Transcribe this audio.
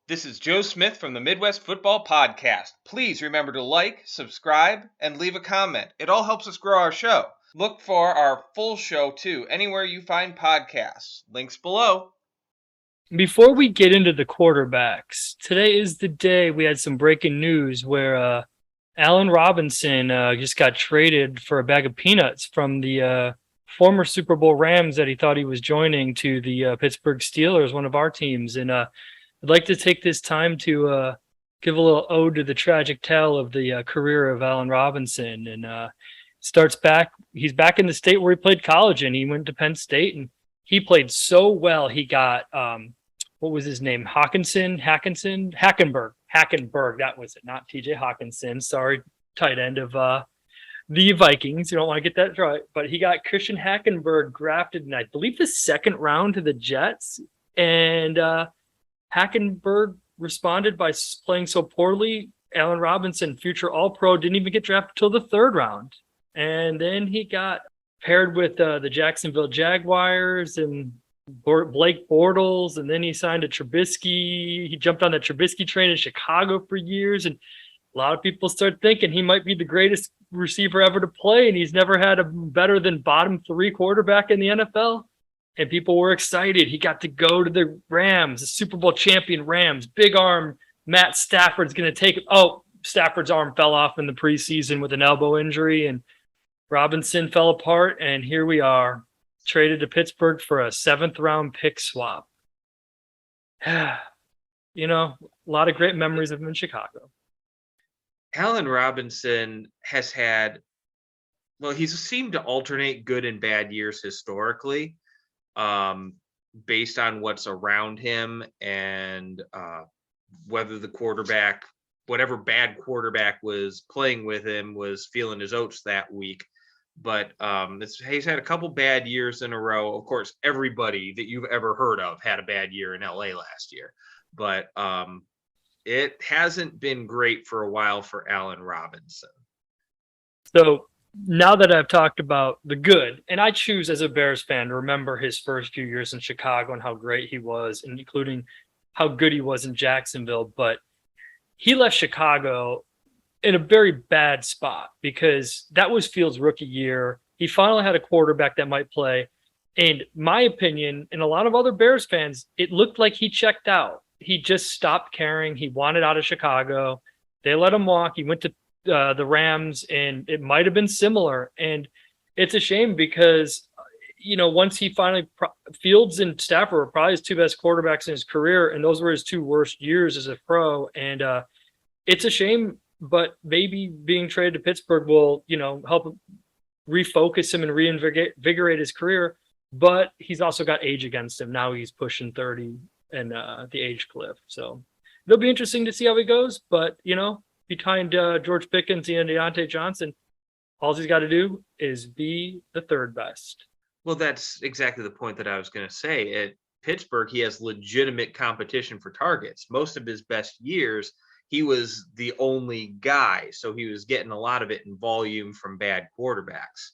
This is Joe Smith from the Midwest Football Podcast. Please remember to like, subscribe, and leave a comment. It all helps us grow our show. Look for our full show, too, anywhere you find podcasts. Links below. Before we get into the quarterbacks, today is the day we had some breaking news where Allen Robinson just got traded for a bag of peanuts from the former Super Bowl Rams that he thought he was joining to the Pittsburgh Steelers, one of our teams. And I'd like to take this time to give a little ode to the tragic tale of the career of Allen Robinson. And he's back in the state where he played college, and he went to Penn State, and he played so well. He got what was his name? Hackenberg. That was it, not TJ Hawkinson. Sorry, tight end of the Vikings. You don't want to get that right. But he got Christian Hackenberg drafted in, I believe, the second round to the Jets. And Hackenberg responded by playing so poorly. Allen Robinson, future All-Pro, didn't even get drafted till the third round. And then he got paired with the Jacksonville Jaguars and Blake Bortles, and then he signed to Trubisky. He jumped on the Trubisky train in Chicago for years, and a lot of people start thinking he might be the greatest receiver ever to play, and he's never had a better than bottom three quarterback in the NFL. And people were excited. He got to go to the Rams, the Super Bowl champion Rams. Big arm Matt Stafford's going to take it. Oh, Stafford's arm fell off in the preseason with an elbow injury, and Robinson fell apart, and here we are, traded to Pittsburgh for a 7th-round pick swap. You know, a lot of great memories of him in Chicago. Allen Robinson has had, he's seemed to alternate good and bad years historically, based on what's around him and whether the quarterback, whatever bad quarterback was playing with him, was feeling his oats that week. But he's had a couple bad years in a row. Of course, everybody that you've ever heard of had a bad year in LA last year. But it hasn't been great for a while for Allen Robinson. So now that I've talked about the good, and I choose as a Bears fan to remember his first few years in Chicago and how great he was, and including how good he was in Jacksonville. But he left Chicago in a very bad spot because that was Fields' rookie year. He finally had a quarterback that might play. And my opinion, and a lot of other Bears fans, it looked like he checked out. He just stopped caring. He wanted out of Chicago. They let him walk. He went to the Rams, and it might have been similar. And it's a shame because, you know, once he finally Fields and Stafford were probably his two best quarterbacks in his career, and those were his two worst years as a pro. And it's a shame, but maybe being traded to Pittsburgh will, you know, help refocus him and reinvigorate his career. But he's also got age against him. Now he's pushing 30 and the age cliff. So it'll be interesting to see how he goes. But, you know, behind George Pickens and Deontay Johnson, all he's got to do is be the third best. Well, that's exactly the point that I was going to say. At Pittsburgh, he has legitimate competition for targets. Most of his best years, he was the only guy, so he was getting a lot of it in volume from bad quarterbacks.